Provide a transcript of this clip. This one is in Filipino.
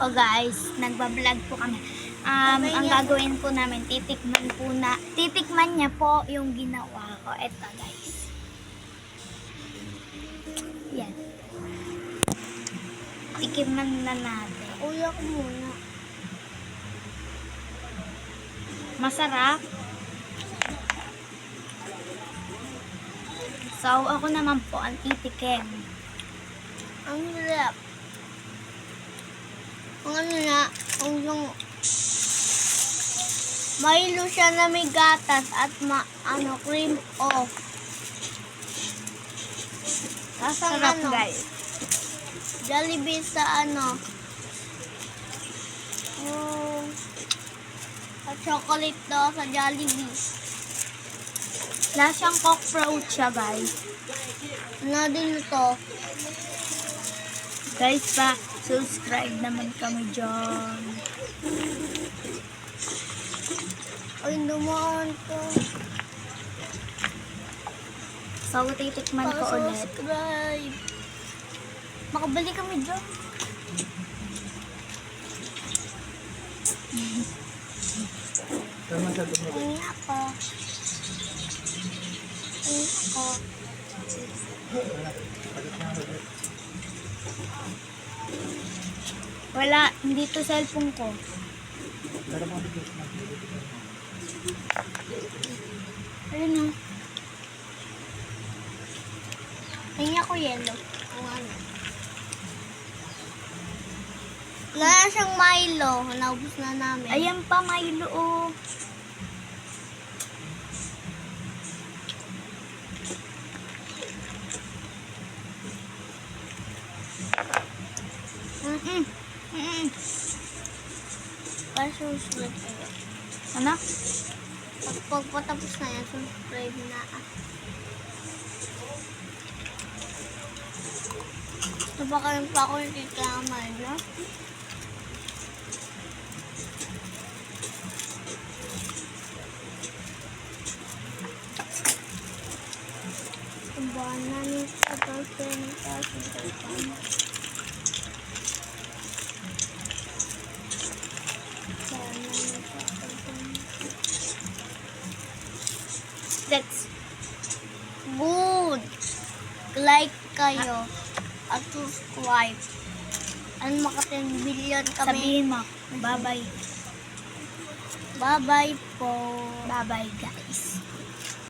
O guys, nagbablog po kami. Ang gagawin po namin, titikman niya po yung ginawa ko. Eto guys. Yan. Tikiman na natin. Uya ko muna. Masarap. So, ako naman po ang titikim. Ang hirap. Ang ano na, ang yung Milo siya na may gatas at cream off. Tapos ang Sarap guys. Jollibee sa at chocolate daw sa Jollibee. Lasang cockroach siya guys. Ano din ito? Guys pa, subscribe naman kami dyan. Ay, dumaan to. So, titikman ko ulit. Subscribe. Makabali kami dyan. Ay, ako. Ay, ako. Wala, hindi to cellphone ko. Ayun o. Ay, ako yellow. Ang ano. Wala siyang Milo. Naubos na namin. Ayan pa, Milo o. Susunod kayo. Ano? Pag patapos na yan, subscribe na. Napakain pa ako yung tikamay, no? Kumbahan namin sa pagkenta sa tikamay. That's Good! Like kayo at subscribe. At maka 10 billion kami. sabihin mo. Bye-bye. Bye-bye po. Bye-bye guys.